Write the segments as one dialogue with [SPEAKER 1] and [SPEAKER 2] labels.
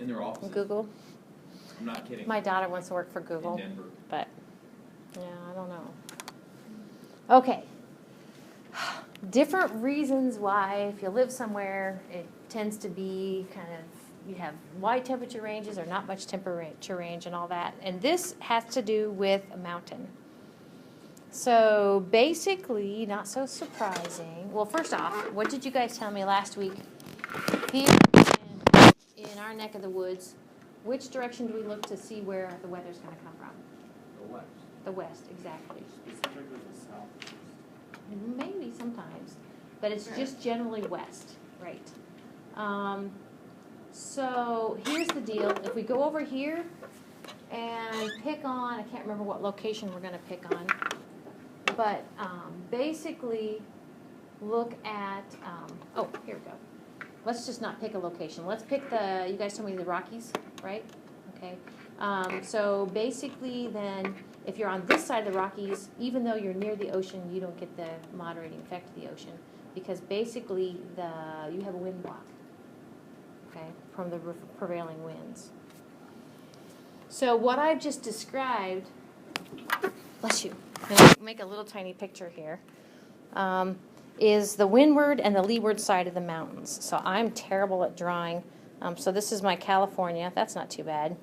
[SPEAKER 1] In their offices?
[SPEAKER 2] Google.
[SPEAKER 1] I'm not kidding.
[SPEAKER 2] My daughter wants to work for Google.
[SPEAKER 1] In Denver.
[SPEAKER 2] But, yeah, I don't know. Okay. Different reasons why, if you live somewhere, it tends to be kind of, you have wide temperature ranges or not much temperature range and all that. And this has to do with a mountain. So basically, not so surprising. Well, first off, what did you guys tell me last week? Here in our neck of the woods, which direction do we look to see where the weather's going to come from?
[SPEAKER 3] The west.
[SPEAKER 2] The west, exactly.
[SPEAKER 3] Specifically the south.
[SPEAKER 2] Maybe sometimes, but it's just generally west, right? So here's the deal. If we go over here and pick on, I can't remember what location we're going to pick on, but basically look at, oh, here we go. Let's just not pick a location. Let's pick the, you guys told me the Rockies, right? Okay. So basically then, if you're on this side of the Rockies, even though you're near the ocean, you don't get the moderating effect of the ocean, because basically you have a wind block, okay, from the prevailing winds. So what I've just described, bless you, I'm going to make a little tiny picture here, is the windward and the leeward side of the mountains. So I'm terrible at drawing. So this is my California. That's not too bad.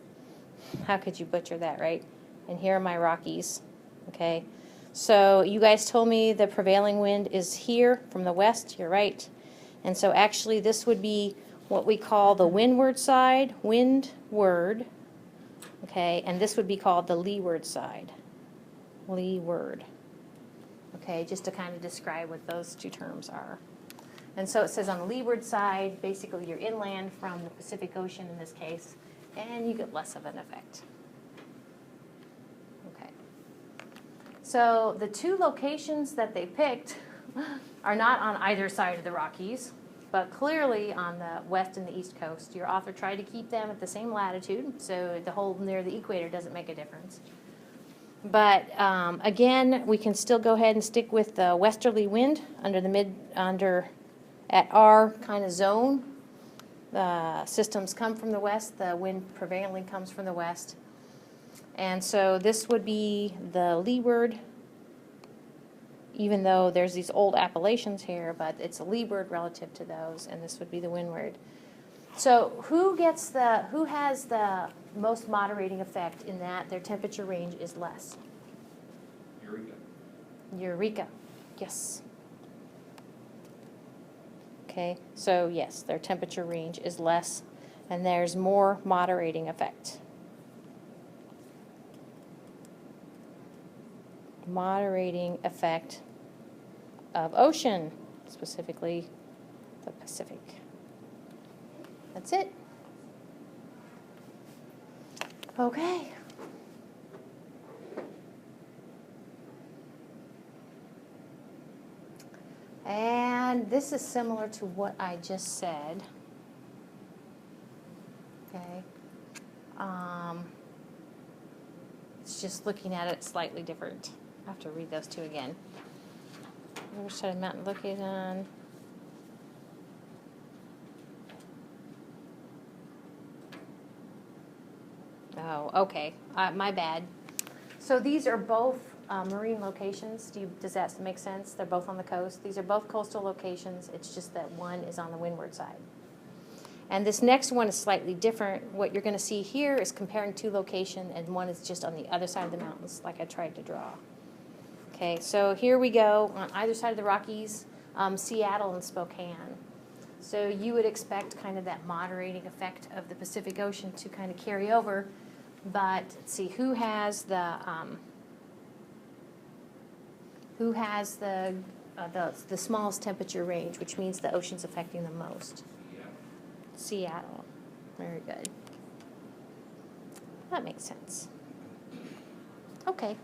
[SPEAKER 2] How could you butcher that, right? And here are my Rockies, okay? So you guys told me the prevailing wind is here from the west, you're right. And so actually this would be what we call the windward side, windward, okay? And this would be called the leeward side, leeward, okay? Just to kind of describe what those two terms are. And so it says on the leeward side, basically you're inland from the Pacific Ocean in this case, and you get less of an effect. So the two locations that they picked are not on either side of the Rockies, but clearly on the west and the east coast. Your author tried to keep them at the same latitude, so the whole near the equator doesn't make a difference. But again, we can still go ahead and stick with the westerly wind at our kind of zone. The systems come from the west, the wind prevailing comes from the west. And so this would be the leeward, even though there's these old appellations here, but it's a leeward relative to those, and this would be the windward. So who has the most moderating effect in that their temperature range is less?
[SPEAKER 1] Eureka.
[SPEAKER 2] Eureka, yes. Okay, so yes, their temperature range is less, and there's more moderating effect. Moderating effect of ocean, specifically the Pacific. That's it. Okay. And this is similar to what I just said. Okay. It's just looking at it slightly different. I have to read those two again. Which side of the mountain located on? Oh, okay. My bad. So these are both marine locations. Does that make sense? They're both on the coast. These are both coastal locations. It's just that one is on the windward side. And this next one is slightly different. What you're going to see here is comparing two locations, and one is just on the other side of the mountains, like I tried to draw. Okay, so here we go on either side of the Rockies, Seattle and Spokane. So you would expect kind of that moderating effect of the Pacific Ocean to kind of carry over. But let's see, who has the smallest temperature range, which means the ocean's affecting them most? Seattle. Very good. That makes sense. Okay.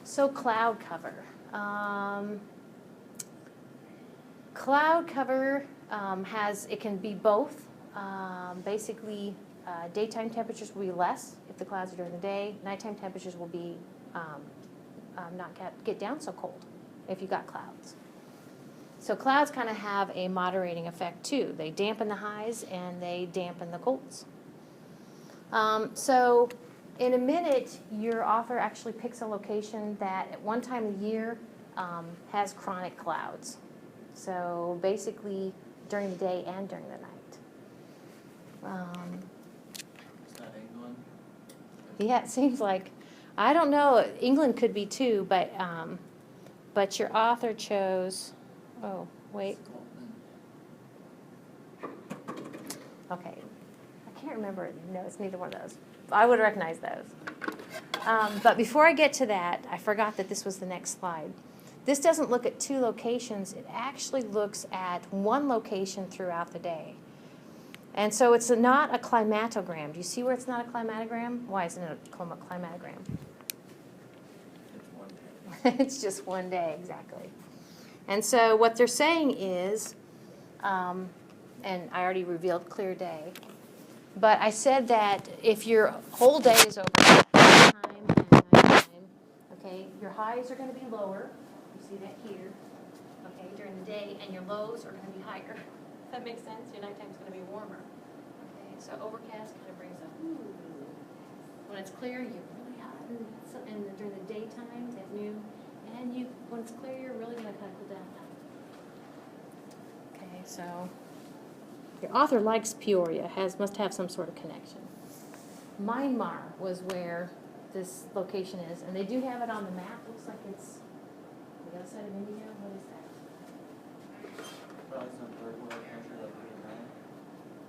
[SPEAKER 2] So cloud cover. Cloud cover it can be both. Basically, daytime temperatures will be less if the clouds are during the day. Nighttime temperatures will be not get down so cold if you got clouds. So clouds kind of have a moderating effect too. They dampen the highs and they dampen the colds. So in a minute, your author actually picks a location that at one time of the year has chronic clouds. So basically during the day and during the night.
[SPEAKER 3] Is that England?
[SPEAKER 2] Yeah, it seems like, I don't know, England could be too, but your author chose, oh, wait. Okay, I can't remember, no, it's neither one of those. I would recognize those. But before I get to that, I forgot that this was the next slide. This doesn't look at two locations, it actually looks at one location throughout the day. And so it's not a climatogram. Do you see where it's not a climatogram? Why isn't it a climatogram?
[SPEAKER 3] It's one day.
[SPEAKER 2] It's just one day, exactly. And so what they're saying is, and I already revealed clear day, but I said that if your whole day is over daytime and nighttime, okay, your highs are going to be lower. You see that here, okay, during the day, and your lows are going to be higher. Does that make sense? Your nighttime's going to be warmer. Okay, so overcast kind of brings up, ooh. When it's clear, you're really hot, and during the daytime, at noon, and when it's clear, you're really going to kind of cool down. Okay, so your author likes Peoria, must have some sort of connection. Myanmar was where this location is, and they do have it on the map. Looks like it's on the other side of India. What is that?
[SPEAKER 3] Probably some third world country like Vietnam.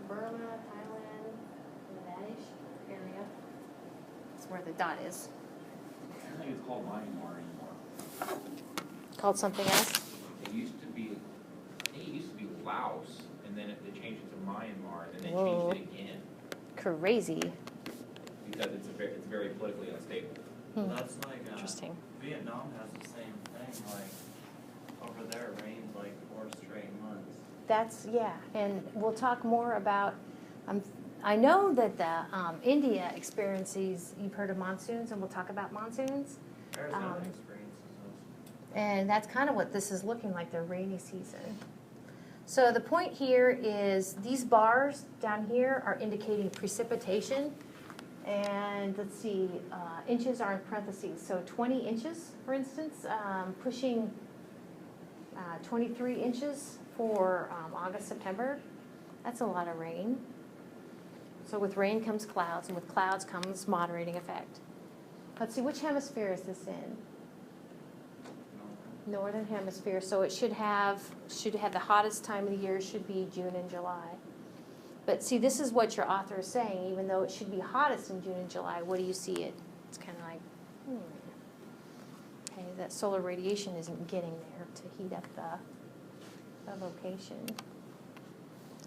[SPEAKER 2] Burma, Thailand, that-ish area. That's where the dot is.
[SPEAKER 1] I don't think it's called Myanmar anymore.
[SPEAKER 2] Called something else?
[SPEAKER 1] It used to be, I think it used to be Laos, and then they changed it to Myanmar, and then they
[SPEAKER 2] Whoa.
[SPEAKER 1] changed it again
[SPEAKER 2] Crazy.
[SPEAKER 1] because it's very politically unstable.
[SPEAKER 2] Hmm.
[SPEAKER 3] That's like
[SPEAKER 2] Interesting.
[SPEAKER 3] Vietnam has the same thing. Like over there, it rains like 4 straight months.
[SPEAKER 2] That's, yeah, and we'll talk more about, I know that the India experiences, you've heard of monsoons, and we'll talk about monsoons.
[SPEAKER 3] Arizona experiences those.
[SPEAKER 2] And that's kind of what this is looking like, the rainy season. So the point here is these bars down here are indicating precipitation. And let's see, inches are in parentheses. So 20 inches, for instance, pushing 23 inches for August, September. That's a lot of rain. So with rain comes clouds, and with clouds comes moderating effect. Let's see, which hemisphere is this in? Northern hemisphere. So it should have the hottest time of the year should be June and July. But see, this is what your author is saying. Even though it should be hottest in June and July, what do you see it? It's kind of like, okay, that solar radiation isn't getting there to heat up the location.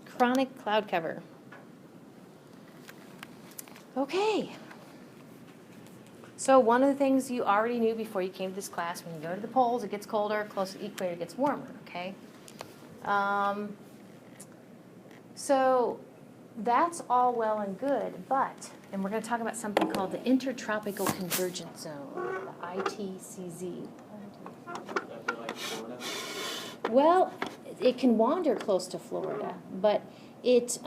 [SPEAKER 2] Chronic cloud cover. Okay. So one of the things you already knew before you came to this class, when you go to the poles, it gets colder, close to the equator, it gets warmer, okay? So that's all well and good, and we're going to talk about something called the Intertropical Convergence Zone, the ITCZ.
[SPEAKER 3] That'd be like Florida.
[SPEAKER 2] Well, it can wander close to Florida, but it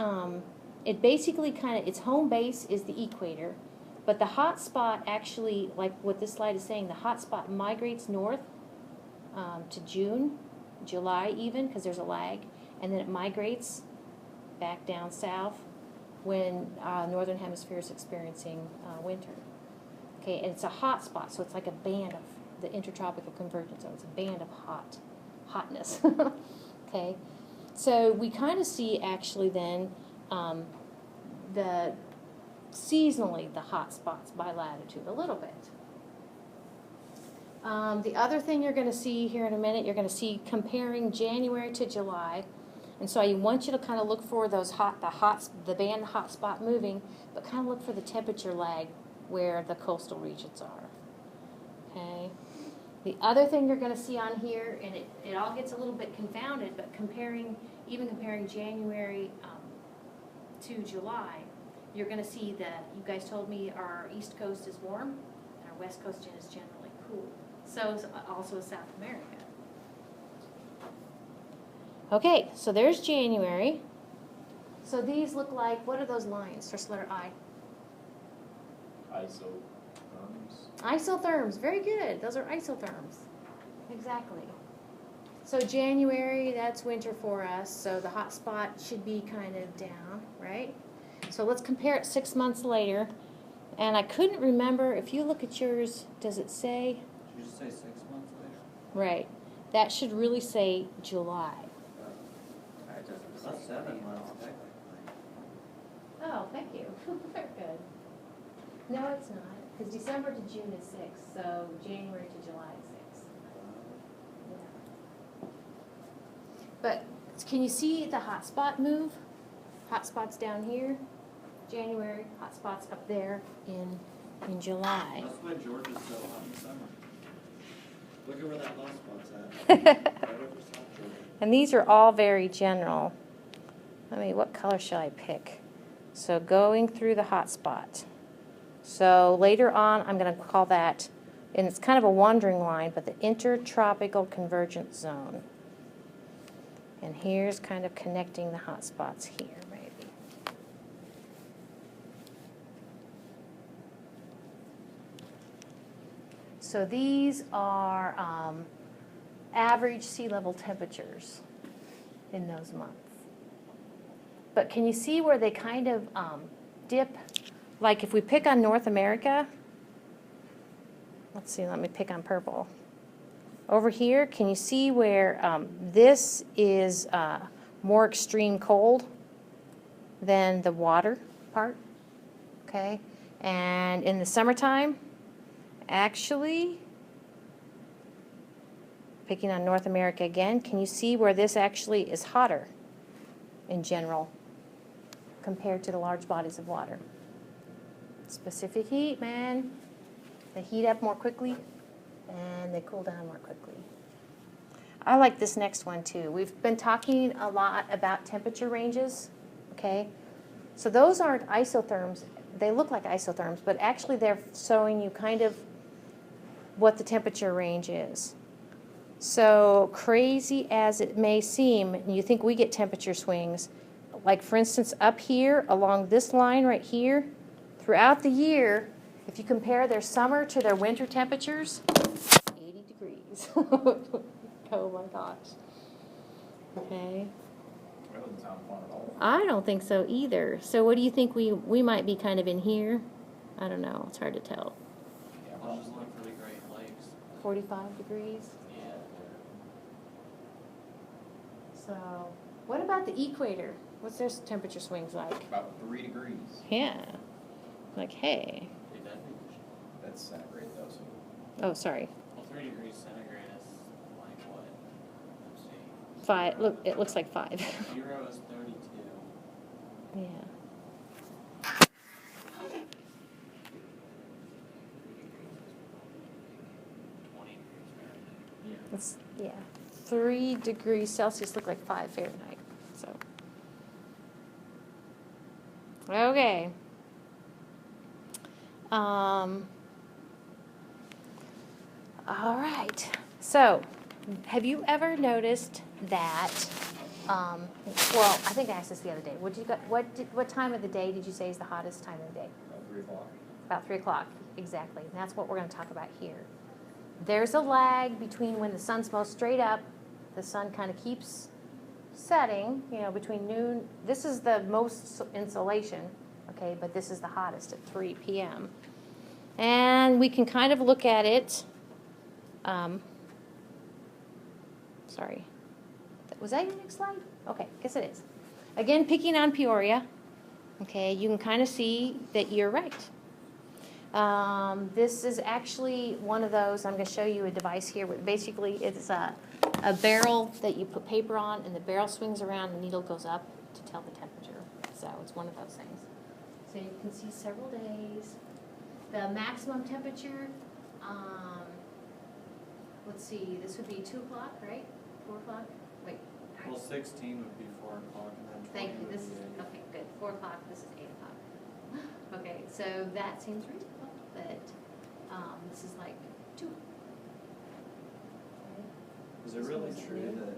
[SPEAKER 2] basically its home base is the equator, but the hot spot actually, like what this slide is saying, the hot spot migrates north to June, July even, because there's a lag, and then it migrates back down south when northern hemisphere is experiencing winter. Okay, and it's a hot spot, so it's like a band of the intertropical convergence zone. It's a band of hotness. Okay, so we kind of see actually then the seasonally the hot spots by latitude a little bit. The other thing you're going to see here in a minute, you're going to see comparing January to July. And so I want you to kind of look for those the band hot spot moving, but kind of look for the temperature lag where the coastal regions are. Okay. The other thing you're going to see on here, and it all gets a little bit confounded, but comparing January to July, you're going to see that you guys told me our east coast is warm, and our west coast is generally cool. So is also South America. Okay, so there's January. So these look like, what are those lines? First letter I.
[SPEAKER 1] Isotherms.
[SPEAKER 2] Isotherms, very good. Those are isotherms. Exactly. So January, that's winter for us, so the hot spot should be kind of down, right? So let's compare it 6 months later. And I couldn't remember, if you look at yours, does it say?
[SPEAKER 3] Did you just say 6 months later?
[SPEAKER 2] Right. That should really say July.
[SPEAKER 3] That's 7 months technically.
[SPEAKER 2] Oh, thank you. Very good. No, it's not, because December to June is 6, so January to July is 6. Yeah. But can you see the hot spot move? Hot spots down here, January, hot spots up there in July.
[SPEAKER 3] That's why Georgia's so hot in summer. Look at where that hot spot's at. Right over South Georgia.
[SPEAKER 2] And these are all very general. What color shall I pick? So going through the hot spot. So later on, I'm going to call that, and it's kind of a wandering line, but the intertropical convergence zone. And here's kind of connecting the hot spots here, maybe. So these are average sea level temperatures in those months. But can you see where they kind of dip? Like if we pick on North America, let's see, let me pick on purple. Over here, can you see where this is more extreme cold than the water part? Okay, and in the summertime, actually, picking on North America again, can you see where this actually is hotter in general compared to the large bodies of water? Specific heat, man. They heat up more quickly and they cool down more quickly. I like this next one too. We've been talking a lot about temperature ranges, okay? So those aren't isotherms. They look like isotherms, but actually they're showing you kind of what the temperature range is. So crazy as it may seem, and you think we get temperature swings, like for instance up here along this line right here, throughout the year, if you compare their summer to their winter temperatures, 80 degrees. Oh my gosh. Okay.
[SPEAKER 1] That doesn't sound fun at all.
[SPEAKER 2] I don't think so either. So what do you think we might be kind of in here? I don't know. It's hard to tell.
[SPEAKER 1] Yeah,
[SPEAKER 3] I'll just look for the Great Lakes.
[SPEAKER 2] 45 degrees.
[SPEAKER 3] Yeah.
[SPEAKER 2] So what about the equator? What's their temperature swings like?
[SPEAKER 1] about 3 degrees.
[SPEAKER 2] Yeah. Like, hey.
[SPEAKER 3] Dude, that'd be-
[SPEAKER 1] That's centigrade though, so.
[SPEAKER 2] Oh, sorry.
[SPEAKER 3] Well, 3 degrees centigrade is like what? Let's see.
[SPEAKER 2] 5. Look, it looks like 5.
[SPEAKER 3] 0 is 32.
[SPEAKER 2] Yeah.
[SPEAKER 3] 20 degrees Fahrenheit.
[SPEAKER 1] Yeah.
[SPEAKER 2] It's, yeah. 3 degrees Celsius look like 5 Fahrenheit. So. Okay. All right. So, have you ever noticed that? Well, I think I asked this the other day. What time of the day did you say is the hottest time of the day?
[SPEAKER 1] About 3 o'clock.
[SPEAKER 2] About 3 o'clock, exactly. And that's what we're going to talk about here. There's a lag between when the sun's most straight up, the sun kind of keeps setting, between noon. This is the most insolation, okay, but this is the hottest at 3 p.m. And we can kind of look at it. Sorry. Was that your next slide? Okay, guess it is. Again, picking on Peoria. Okay, you can kind of see that you're right. This is actually one of those. I'm going to show you a device here. Where basically, it's a barrel that you put paper on, and the barrel swings around, and the needle goes up to tell the temperature. So it's one of those things. So you can see several days. The maximum temperature, let's see, this would be 2 o'clock, right? 4 o'clock? Wait.
[SPEAKER 3] Well, 16 would be 4 o'clock, and then 20
[SPEAKER 2] Thank you.
[SPEAKER 3] would
[SPEAKER 2] This
[SPEAKER 3] be
[SPEAKER 2] is,
[SPEAKER 3] 8.
[SPEAKER 2] okay, good. 4 o'clock, this is 8 o'clock. Okay, so that seems reasonable, but this is like 2. Okay.
[SPEAKER 3] Is it really
[SPEAKER 2] This is
[SPEAKER 3] true
[SPEAKER 2] noon.
[SPEAKER 3] that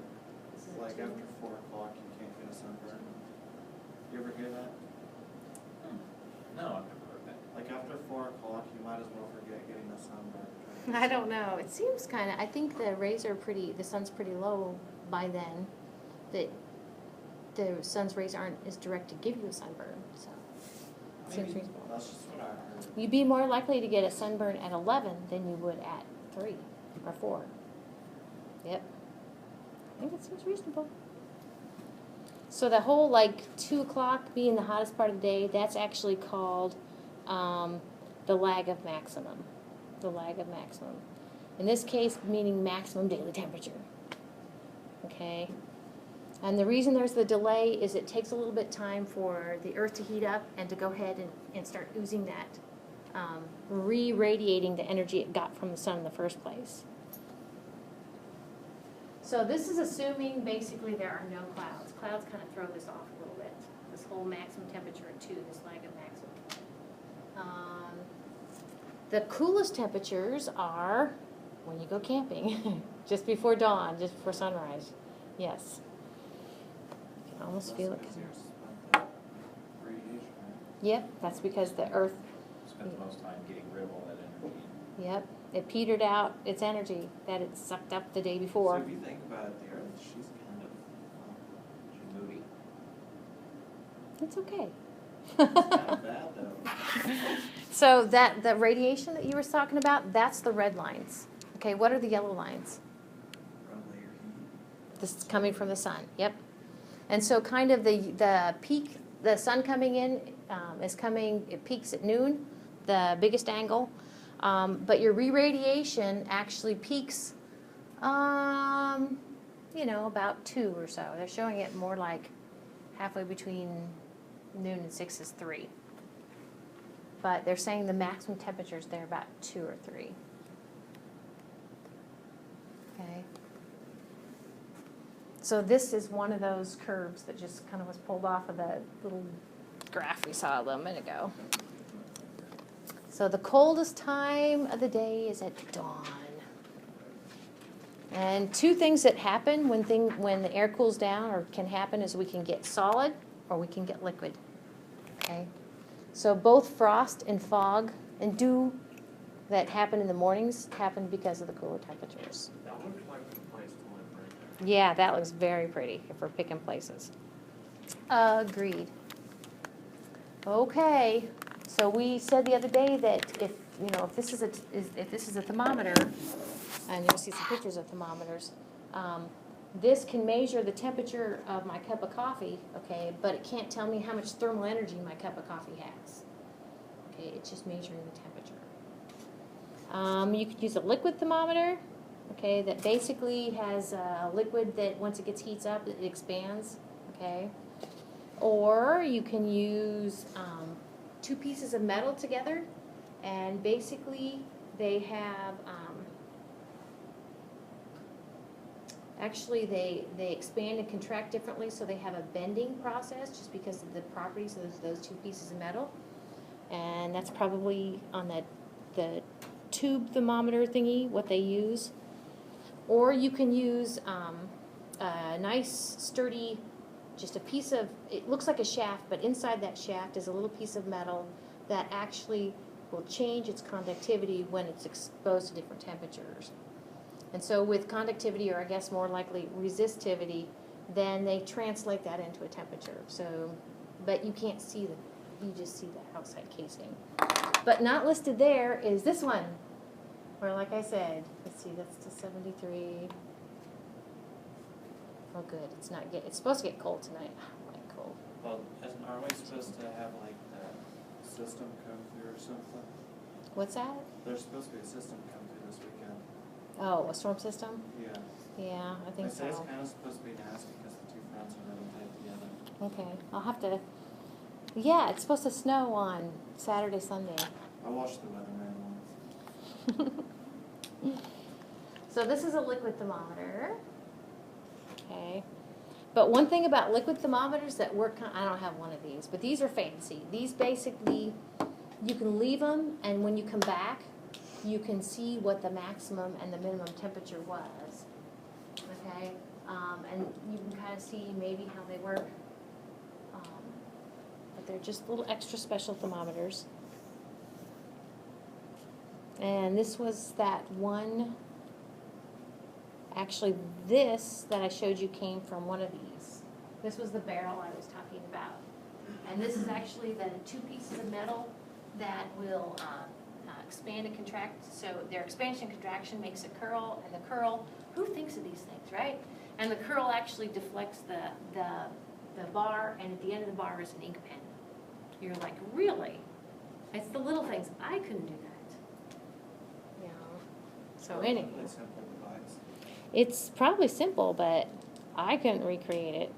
[SPEAKER 2] This is
[SPEAKER 3] like after 4 o'clock, you can't get a sunburn. You ever hear that?
[SPEAKER 1] No, I've never heard that.
[SPEAKER 3] Like after 4 o'clock, you might as well forget getting a sunburn.
[SPEAKER 2] I don't know. It seems kind of, I think the rays are the sun's pretty low by then, that the sun's rays aren't as direct to give you a sunburn, so. Seems
[SPEAKER 3] Maybe.
[SPEAKER 2] reasonable.
[SPEAKER 3] That's just what I heard.
[SPEAKER 2] You'd be more likely to get a sunburn at 11 than you would at 3 or 4. Yep. I think it seems reasonable. So the whole, like, 2 o'clock being the hottest part of the day, that's actually called the lag of maximum. The lag of maximum. In this case, meaning maximum daily temperature. Okay? And the reason there's the delay is it takes a little bit of time for the Earth to heat up and to go ahead and start oozing that, re-radiating the energy it got from the sun in the first place. So this is assuming basically there are no clouds. Clouds kind of throw this off a little bit. This whole maximum temperature at 2, this lag of maximum. The coolest temperatures are when you go camping, just before dawn, just before sunrise. Yes. You can almost feel it.
[SPEAKER 3] Because there's that radiation, right?
[SPEAKER 2] Yep, that's because the Earth,
[SPEAKER 1] Spent the most time getting rid of all that energy.
[SPEAKER 2] yep, it petered out its energy that it sucked up the day
[SPEAKER 3] So
[SPEAKER 2] before.
[SPEAKER 3] if you think about it, the Earth, she's kind of,
[SPEAKER 1] She's moody.
[SPEAKER 2] It's okay.
[SPEAKER 3] it's kind of bad though.
[SPEAKER 2] So the radiation that you were talking about, that's the red lines. Okay, what are the yellow lines?
[SPEAKER 3] Probably your heat.
[SPEAKER 2] This is coming from the sun, yep. And so kind of the peak, the sun coming in is coming, it peaks at noon, the biggest angle. But your re-radiation actually peaks, about 2 or so. They're showing it more like halfway between noon and 6 is 3. But they're saying the maximum temperatures there about 2 or 3. Okay. So this is one of those curves that just kind of was pulled off of the little graph we saw a little minute ago. So the coldest time of the day is at dawn. And 2 things that happen when the air cools down or can happen is we can get solid or we can get liquid. Okay? So both frost and fog and dew that happen in the mornings happen because of the cooler temperatures.
[SPEAKER 3] That looks like a place to live right there.
[SPEAKER 2] Yeah, that looks very pretty if we're picking places. Agreed. Okay, so we said the other day that if this is a thermometer, and you'll see some pictures of thermometers, this can measure the temperature of my cup of coffee, okay, but it can't tell me how much thermal energy my cup of coffee has. Okay, it's just measuring the temperature. You could use a liquid thermometer, okay, that basically has a liquid that once it gets heats up, it expands, okay. Or you can use 2 pieces of metal together, and basically they have, actually they expand and contract differently, so they have a bending process just because of the properties of those 2 pieces of metal. And that's probably on the tube thermometer thingy, what they use. Or you can use a nice sturdy, just a piece of, it looks like a shaft, but inside that shaft is a little piece of metal that actually will change its conductivity when it's exposed to different temperatures. And so with conductivity, or I guess more likely resistivity, then they translate that into a temperature. So, but you can't see you just see the outside casing. But not listed there is this one, where like I said, let's see, that's the 73. Oh good, it's supposed to get cold tonight. I don't like cold.
[SPEAKER 3] Well, aren't we supposed to have like the system come through or something?
[SPEAKER 2] What's that?
[SPEAKER 3] There's supposed to be a system come through this weekend.
[SPEAKER 2] Oh, a storm system?
[SPEAKER 3] Yeah.
[SPEAKER 2] Yeah, I think
[SPEAKER 3] They say it's
[SPEAKER 2] so.
[SPEAKER 3] kind of supposed to be nasty because the 2 fronts are really tight together.
[SPEAKER 2] Okay, I'll have to, yeah, it's supposed to snow on Saturday, Sunday.
[SPEAKER 3] I watched the weatherman once.
[SPEAKER 2] So this is a liquid thermometer. Okay. But one thing about liquid thermometers that work, I don't have one of these, but these are fancy. These basically, you can leave them, and when you come back, you can see what the maximum and the minimum temperature was. Okay? And you can kind of see maybe how they work. But they're just little extra special thermometers. And this was that one, actually this that I showed you came from one of these. This was the barrel I was talking about. And this is actually the two pieces of metal that will expand and contract. So their expansion contraction makes it curl, and the curl, who thinks of these things, right? And the curl actually deflects the bar, and at the end of the bar is an ink pen. You're like, really? It's the little things. I couldn't do that. You know. So anyway.
[SPEAKER 3] Really simple device.
[SPEAKER 2] It's probably simple, but I couldn't recreate it.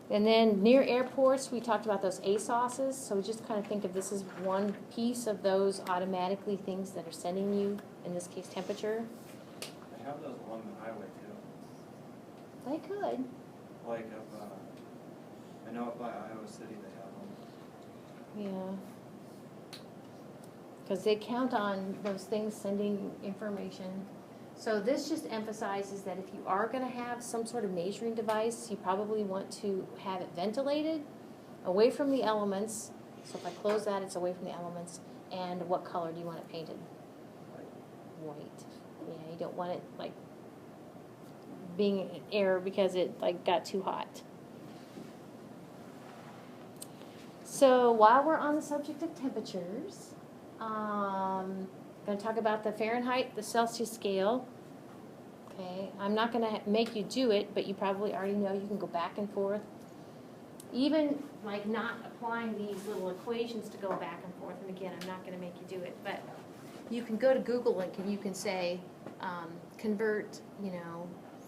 [SPEAKER 2] And then near airports, we talked about those ASOSs. So just kind of think of this as one piece of those automatically things that are sending you, in this case, temperature.
[SPEAKER 3] They have those along the highway too.
[SPEAKER 2] They could.
[SPEAKER 3] Like up, I know up by Iowa City they have them.
[SPEAKER 2] Yeah. Because they count on those things sending information. So this just emphasizes that if you are going to have some sort of measuring device, you probably want to have it ventilated, away from the elements. So if I close that, it's away from the elements. And what color do you want it painted? White. Yeah, you don't want it like being in air because it like got too hot. So while we're on the subject of temperatures, I'm going to talk about the Fahrenheit, the Celsius scale. Okay, I'm not going to make you do it, but you probably already know you can go back and forth. Even like not applying these little equations to go back and forth, and again, I'm not going to make you do it, but you can go to Google Link and you can say, convert,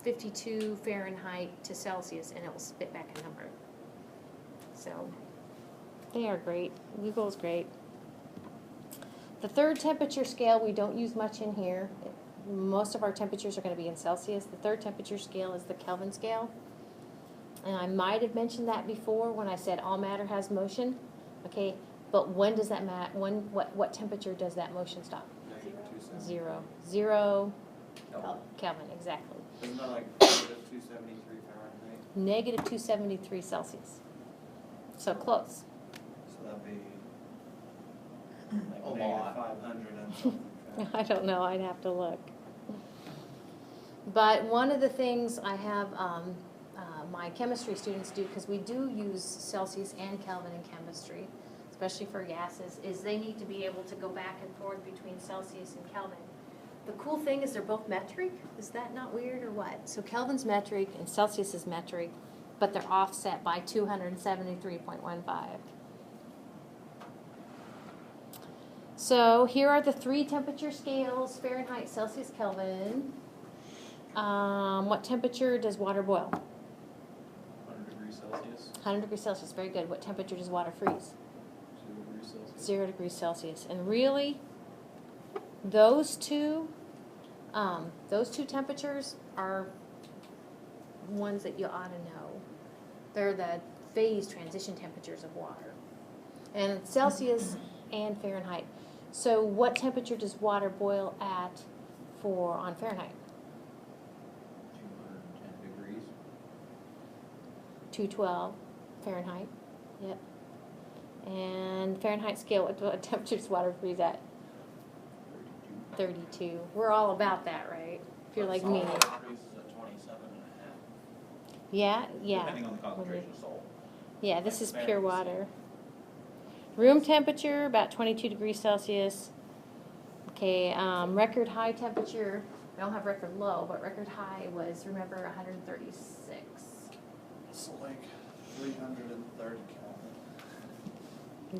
[SPEAKER 2] 52 Fahrenheit to Celsius, and it will spit back a number. So they are great. Google is great. The third temperature scale we don't use much in here. Most of our temperatures are going to be in Celsius. The third temperature scale is the Kelvin scale. And I might have mentioned that before when I said all matter has motion. Okay, but when does that what temperature does that motion stop?
[SPEAKER 3] -270.
[SPEAKER 2] Zero
[SPEAKER 1] No.
[SPEAKER 2] Kelvin, exactly.
[SPEAKER 3] Isn't that like -273 Fahrenheit?
[SPEAKER 2] Negative 273 Celsius. So close.
[SPEAKER 3] So that'd be
[SPEAKER 1] A
[SPEAKER 3] like
[SPEAKER 1] lot.
[SPEAKER 3] -500 and something.
[SPEAKER 2] I don't know, I'd have to look. But one of the things I have my chemistry students do, because we do use Celsius and Kelvin in chemistry, especially for gases, is they need to be able to go back and forth between Celsius and Kelvin. The cool thing is they're both metric. Is that not weird or what? So Kelvin's metric and Celsius is metric, but they're offset by 273.15. So here are the three temperature scales: Fahrenheit, Celsius, Kelvin. What temperature does water boil?
[SPEAKER 1] 100 degrees Celsius,
[SPEAKER 2] 100 degrees Celsius, very good. What temperature does water freeze?
[SPEAKER 1] 0 degrees Celsius.
[SPEAKER 2] 0 degrees Celsius. And really, those two temperatures are ones that you ought to know. They're the phase transition temperatures of water. And Celsius and Fahrenheit. So what temperature does water boil at on Fahrenheit?
[SPEAKER 1] 210 degrees.
[SPEAKER 2] 212 Fahrenheit. Yep. And Fahrenheit scale, what temperature does water freeze at?
[SPEAKER 1] 32.
[SPEAKER 2] 32. We're all about that, right? If you're like me.
[SPEAKER 3] Salt freezes at 27.5.
[SPEAKER 2] Yeah, yeah.
[SPEAKER 1] Depending on the concentration of salt.
[SPEAKER 2] Yeah, this is
[SPEAKER 3] Very
[SPEAKER 2] pure
[SPEAKER 3] easy.
[SPEAKER 2] water. Room temperature, about 22 degrees Celsius. Okay, record high temperature, we don't have record low, but record high was, remember, 136.
[SPEAKER 3] So like 330 Kelvin.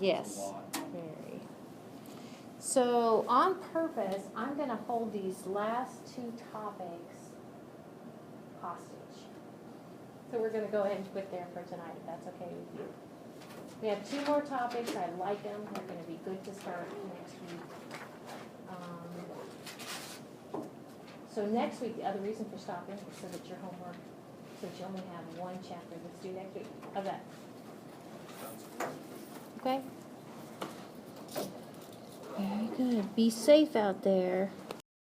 [SPEAKER 2] Yes.
[SPEAKER 1] That's a lot.
[SPEAKER 2] Very. So on purpose, I'm going to hold these last two topics hostage. So we're going to go ahead and quit there for tonight, if that's okay with you. We have two more topics. I like them. They're going to be good to start next week. So next week, the other reason for stopping is so that your homework, so that you only have one chapter that's due next week. How's that? Okay? Very good. Be safe out there.